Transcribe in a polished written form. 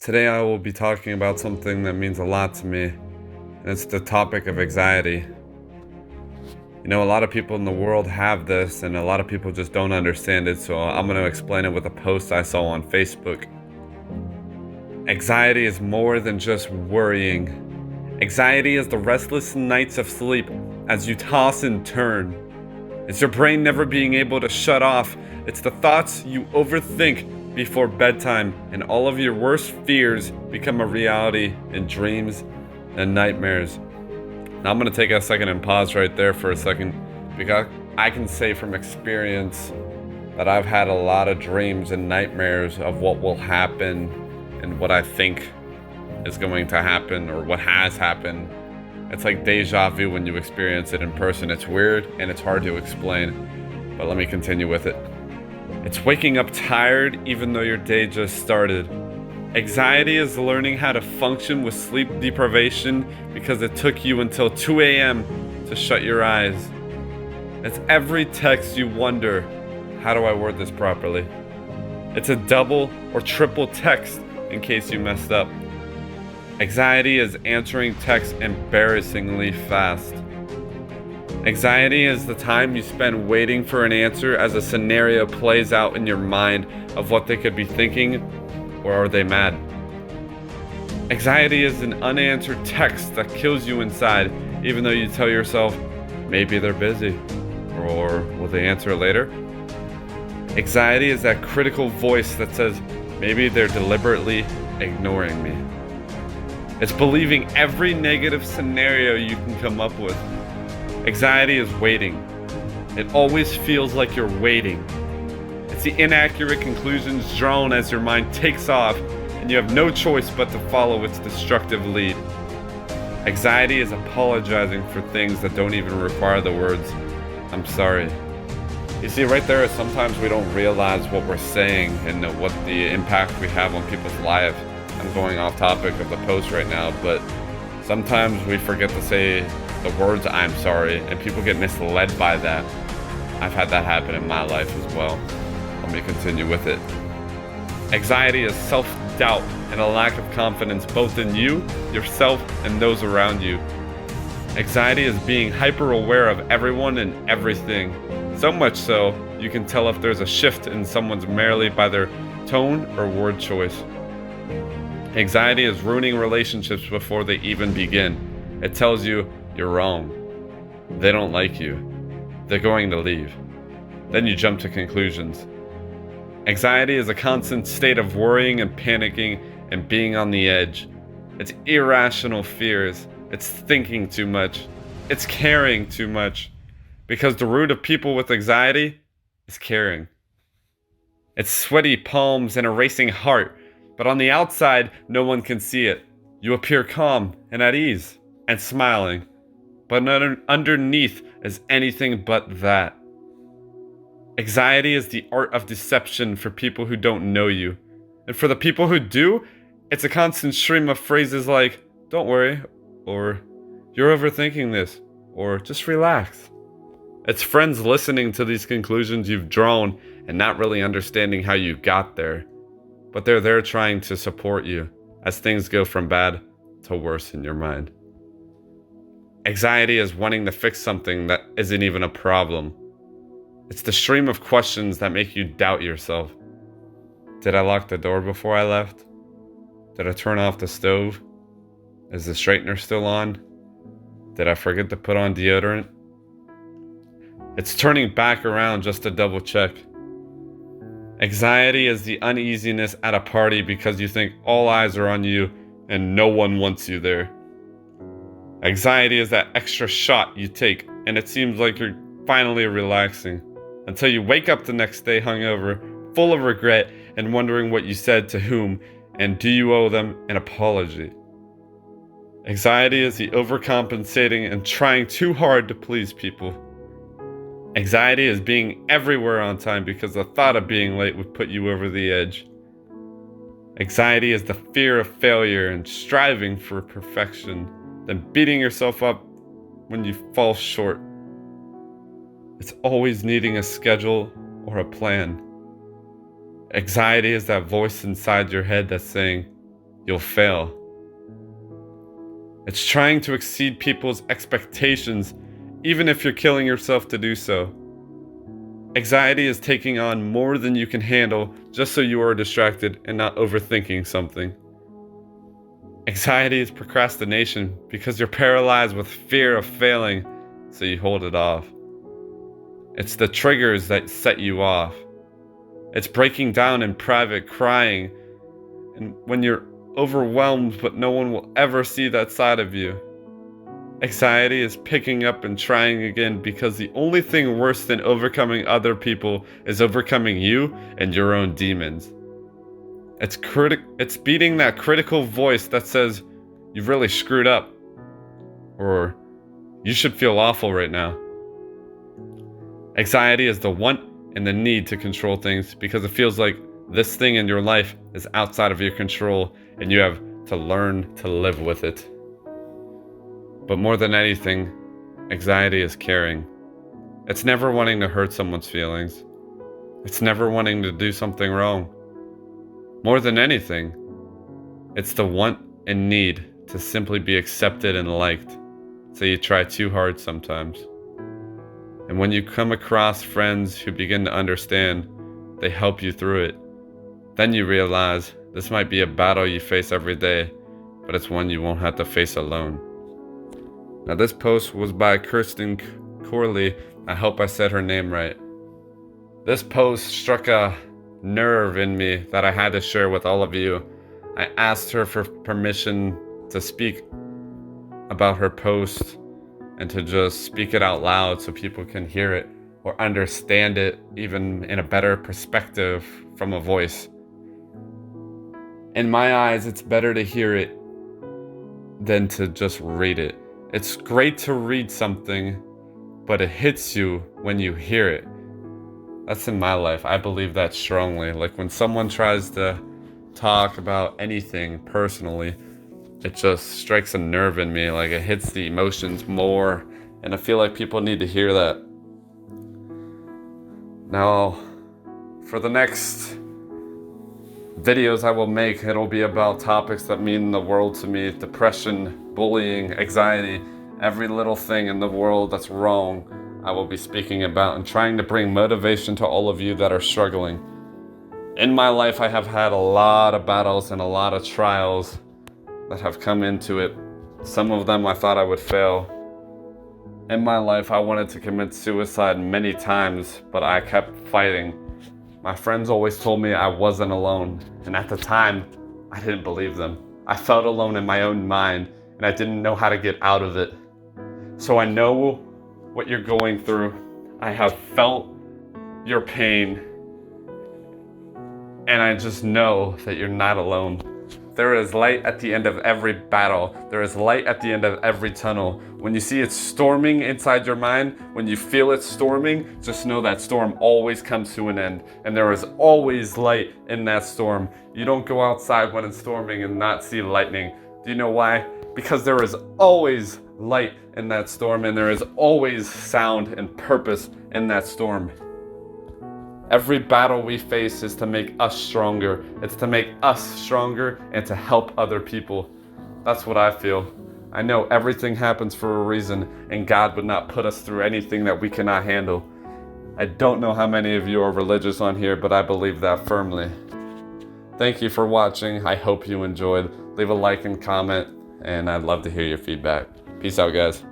Today I will be talking about something that means a lot to me, and it's the topic of anxiety. A lot of people in the world have this, and a lot of people just don't understand it, so I'm going to explain it with a post I saw on Facebook. Anxiety is more than just worrying. Anxiety is the restless nights of sleep as you toss and turn. It's your brain never being able to shut off. It's the thoughts you overthink before bedtime, and all of your worst fears become a reality in dreams and nightmares. Now, I'm going to take a second and pause right there for a second because I can say from experience that I've had a lot of dreams and nightmares of what will happen and what I think is going to happen or what has happened. It's like deja vu when you experience it in person. It's weird and it's hard to explain, but let me continue with it. It's waking up tired even though your day just started. Anxiety is learning how to function with sleep deprivation because it took you until 2 a.m. to shut your eyes. It's every text you wonder, how do I word this properly? It's a double or triple text in case you messed up. Anxiety is answering texts embarrassingly fast. Anxiety is the time you spend waiting for an answer as a scenario plays out in your mind of what they could be thinking, or are they mad? Anxiety is an unanswered text that kills you inside, even though you tell yourself, maybe they're busy, or will they answer later? Anxiety is that critical voice that says, maybe they're deliberately ignoring me. It's believing every negative scenario you can come up with. Anxiety is waiting. It always feels like you're waiting. It's the inaccurate conclusions drawn as your mind takes off, and you have no choice but to follow its destructive lead. Anxiety is apologizing for things that don't even require the words, I'm sorry. You see, right there, sometimes we don't realize what we're saying and what the impact we have on people's lives. I'm going off topic of the post right now, but sometimes we forget to say the words I'm sorry, and people get misled by that. I've had that happen in my life as well. Let me continue with it. Anxiety is self-doubt and a lack of confidence both in you, yourself, and those around you. Anxiety is being hyper-aware of everyone and everything. So much so, you can tell if there's a shift in someone's merely by their tone or word choice. Anxiety is ruining relationships before they even begin. It tells you you're wrong. They don't like you. They're going to leave. Then you jump to conclusions. Anxiety is a constant state of worrying and panicking and being on the edge. It's irrational fears. It's thinking too much. It's caring too much. Because the root of people with anxiety is caring. It's sweaty palms and a racing heart. But on the outside, no one can see it. You appear calm and at ease and smiling. But underneath is anything but that. Anxiety is the art of deception for people who don't know you. And for the people who do, it's a constant stream of phrases like, don't worry, or you're overthinking this, or just relax. It's friends listening to these conclusions you've drawn and not really understanding how you got there. But they're there trying to support you as things go from bad to worse in your mind. Anxiety is wanting to fix something that isn't even a problem. It's the stream of questions that make you doubt yourself. Did I lock the door before I left? Did I turn off the stove? Is the straightener still on? Did I forget to put on deodorant? It's turning back around just to double check. Anxiety is the uneasiness at a party because you think all eyes are on you and no one wants you there. Anxiety is that extra shot you take and it seems like you're finally relaxing until you wake up the next day hungover, full of regret and wondering what you said to whom and do you owe them an apology. Anxiety is the overcompensating and trying too hard to please people. Anxiety is being everywhere on time because the thought of being late would put you over the edge. Anxiety is the fear of failure and striving for perfection, then beating yourself up when you fall short. It's always needing a schedule or a plan. Anxiety is that voice inside your head that's saying, you'll fail. It's trying to exceed people's expectations, even if you're killing yourself to do so. Anxiety is taking on more than you can handle just so you are distracted and not overthinking something. Anxiety is procrastination because you're paralyzed with fear of failing, so you hold it off. It's the triggers that set you off. It's breaking down in private, crying, and when you're overwhelmed but no one will ever see that side of you. Anxiety is picking up and trying again because the only thing worse than overcoming other people is overcoming you and your own demons. It's beating that critical voice that says you've really screwed up, or you should feel awful right now. Anxiety is the want and the need to control things because it feels like this thing in your life is outside of your control and you have to learn to live with it. But more than anything, anxiety is caring. It's never wanting to hurt someone's feelings. It's never wanting to do something wrong. More than anything, it's the want and need to simply be accepted and liked, so you try too hard sometimes. And when you come across friends who begin to understand, they help you through it. Then you realize this might be a battle you face every day, but it's one you won't have to face alone. Now this post was by Kirsten Corley. I hope I said her name right. This post struck a nerve in me that I had to share with all of you. I asked her for permission to speak about her post and to just speak it out loud so people can hear it or understand it even in a better perspective from a voice. In my eyes, it's better to hear it than to just read it. It's great to read something, but it hits you when you hear it. That's in my life. I believe that strongly. Like when someone tries to talk about anything personally, it just strikes a nerve in me. Like it hits the emotions more. And I feel like people need to hear that. Now, for the next videos I will make, it'll be about topics that mean the world to me. Depression, bullying, anxiety, every little thing in the world that's wrong, I will be speaking about and trying to bring motivation to all of you that are struggling. In my life, I have had a lot of battles and a lot of trials that have come into it. Some of them I thought I would fail. In my life, I wanted to commit suicide many times, but I kept fighting. My friends always told me I wasn't alone, and at the time, I didn't believe them. I felt alone in my own mind, and I didn't know how to get out of it. So I know what you're going through. I have felt your pain, and I just know that you're not alone. There is light at the end of every battle. There is light at the end of every tunnel. When you see it storming inside your mind, when you feel it storming, just know that storm always comes to an end. And there is always light in that storm. You don't go outside when it's storming and not see lightning. Do you know why? Because there is always light in that storm, and there is always sound and purpose in that storm. Every battle we face is to make us stronger. It's to make us stronger and to help other people. That's what I feel. I know everything happens for a reason, and God would not put us through anything that we cannot handle. I don't know how many of you are religious on here, but I believe that firmly. Thank you for watching. I hope you enjoyed. Leave a like and comment, and I'd love to hear your feedback. Peace out, guys.